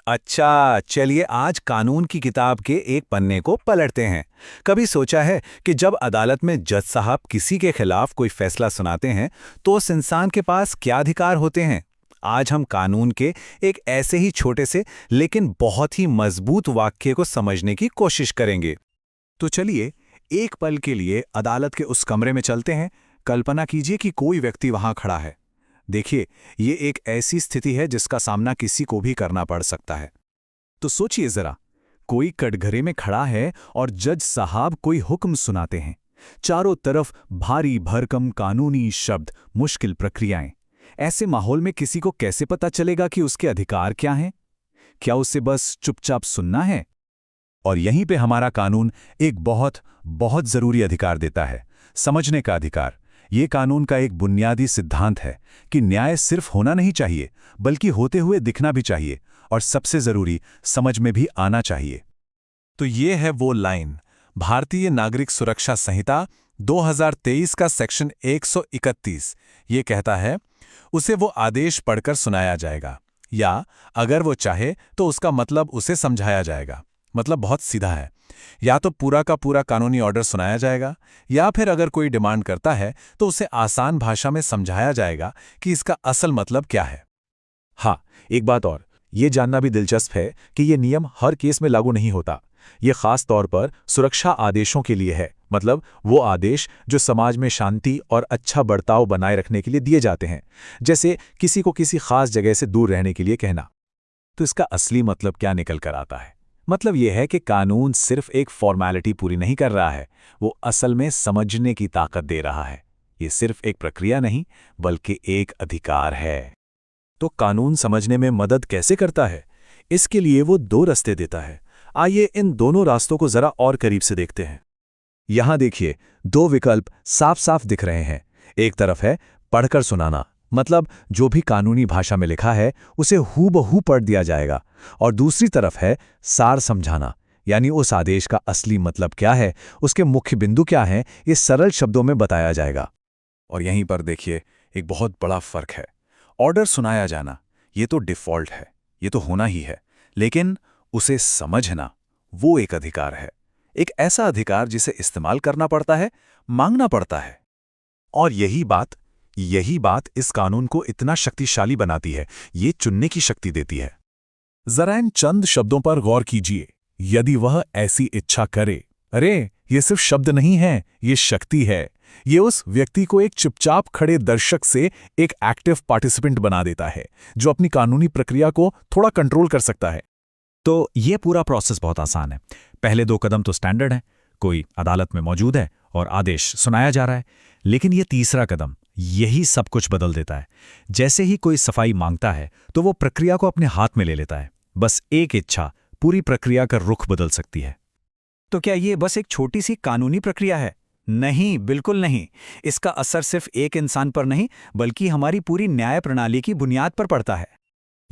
अच्छा, चलिए आज कानून की किताब के एक पन्ने को पलटते हैं। कभी सोचा है कि जब अदालत में जज साहब किसी के खिलाफ कोई फैसला सुनाते हैं, तो उस इंसान के पास क्या अधिकार होते हैं? आज हम कानून के एक ऐसे ही छोटे से लेकिन बहुत ही मजबूत वाक्य को समझने की कोशिश करेंगे। तो चलिए एक पल के लिए अदालत के उस कमरे में चलते हैं। कल्पना कीजिए कि कोई व्यक्ति वहां खड़ा है। देखिए, ये एक ऐसी स्थिति है जिसका सामना किसी को भी करना पड़ सकता है। तो सोचिए जरा, कोई कटघरे में खड़ा है और जज साहब कोई हुक्म सुनाते हैं। चारों तरफ भारी भरकम कानूनी शब्द, मुश्किल प्रक्रियाएं। ऐसे माहौल में किसी को कैसे पता चलेगा कि उसके अधिकार क्या हैं? क्या उसे बस चुपचाप सुनना है? और यहीं पे हमारा कानून एक बहुत बहुत जरूरी अधिकार देता है, समझने का अधिकार। ये कानून का एक बुनियादी सिद्धांत है कि न्याय सिर्फ होना नहीं चाहिए, बल्कि होते हुए दिखना भी चाहिए, और सबसे जरूरी, समझ में भी आना चाहिए। तो ये है वो लाइन, भारतीय नागरिक सुरक्षा संहिता 2023 का सेक्शन 131। ये कहता है, उसे वो आदेश पढ़कर सुनाया जाएगा, या अगर वो चाहे तो उसका मतलब उसे समझाया जाएगा। मतलब बहुत सीधा है, या तो पूरा का पूरा कानूनी ऑर्डर सुनाया जाएगा, या फिर अगर कोई डिमांड करता है तो उसे आसान भाषा में समझाया जाएगा कि इसका असल मतलब क्या है। हाँ, एक बात और, ये जानना भी दिलचस्प है कि ये नियम हर केस में लागू नहीं होता। ये खास तौर पर सुरक्षा आदेशों के लिए है, मतलब वो आदेश जो समाज में शांति और अच्छा बर्ताव बनाए रखने के लिए दिए जाते हैं, जैसे किसी को किसी खास जगह से दूर रहने के लिए कहना। तो इसका असली मतलब क्या निकल कर आता है? मतलब यह है कि कानून सिर्फ एक फॉर्मेलिटी पूरी नहीं कर रहा है, वो असल में समझने की ताकत दे रहा है। ये सिर्फ एक प्रक्रिया नहीं, बल्कि एक अधिकार है। तो कानून समझने में मदद कैसे करता है? इसके लिए वो दो रास्ते देता है। आइए इन दोनों रास्तों को जरा और करीब से देखते हैं। यहां देखिए, दो विकल्प साफ साफ दिख रहे हैं। एक तरफ है पढ़कर सुनाना, मतलब जो भी कानूनी भाषा में लिखा है उसे हूबहू पढ़ दिया जाएगा, और दूसरी तरफ है सार समझाना, यानी उस आदेश का असली मतलब क्या है, उसके मुख्य बिंदु क्या हैं, ये सरल शब्दों में बताया जाएगा। और यहीं पर देखिए, एक बहुत बड़ा फर्क है। ऑर्डर सुनाया जाना, ये तो डिफ़ॉल्ट है, ये तो होना ही है, लेकिन उसे समझना, वो एक अधिकार है। एक ऐसा अधिकार जिसे इस्तेमाल करना पड़ता है, मांगना पड़ता है। और यही बात इस कानून को इतना शक्तिशाली बनाती है, ये चुनने की शक्ति देती है। जरा इन चंद शब्दों पर गौर कीजिए। यदि वह ऐसी इच्छा करे। अरे, ये सिर्फ शब्द नहीं है, ये शक्ति है। ये उस व्यक्ति को एक चुपचाप खड़े दर्शक से एक एक्टिव पार्टिसिपेंट बना देता है, जो अपनी कानूनी प्रक्रिया को थोड़ा कंट्रोल कर सकता है। तो ये पूरा प्रोसेस बहुत आसान है। पहले दो कदम तो स्टैंडर्ड हैं, कोई अदालत में मौजूद है और आदेश सुनाया जा रहा है। लेकिन ये तीसरा कदम, यही सब कुछ बदल देता है। जैसे ही कोई सफाई मांगता है, तो वो प्रक्रिया को अपने हाथ में ले लेता है। बस एक इच्छा पूरी प्रक्रिया का रुख बदल सकती है। तो क्या ये बस एक छोटी सी कानूनी प्रक्रिया है? नहीं, बिल्कुल नहीं। इसका असर सिर्फ एक इंसान पर नहीं, बल्कि हमारी पूरी न्याय प्रणाली की बुनियाद पर पड़ता है।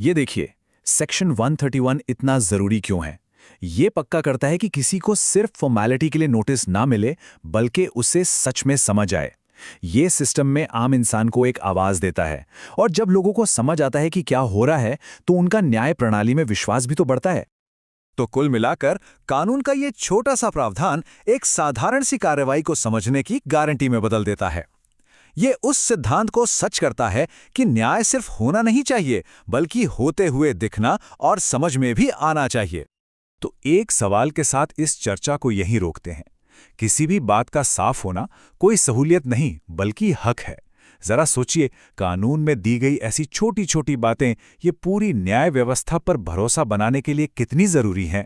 ये देखिए, सेक्शन 131 इतना जरूरी क्यों है? ये पक्का करता है कि किसी को सिर्फ फॉर्मेलिटी के लिए नोटिस ना मिले, बल्कि उसे सच में समझ आए। ये सिस्टम में आम इंसान को एक आवाज देता है, और जब लोगों को समझ आता है कि क्या हो रहा है, तो उनका न्याय प्रणाली में विश्वास भी तो बढ़ता है। तो कुल मिलाकर कानून का ये छोटा सा प्रावधान एक साधारण सी कार्रवाई को समझने की गारंटी में बदल देता है। ये उस सिद्धांत को सच करता है कि न्याय सिर्फ होना नहीं चाहिए, बल्कि होते हुए दिखना और समझ में भी आना चाहिए। तो एक सवाल के साथ इस चर्चा को यहीं रोकते हैं। किसी भी बात का साफ होना कोई सहूलियत नहीं, बल्कि हक है। जरा सोचिए, कानून में दी गई ऐसी छोटी छोटी बातें ये पूरी न्याय व्यवस्था पर भरोसा बनाने के लिए कितनी जरूरी हैं।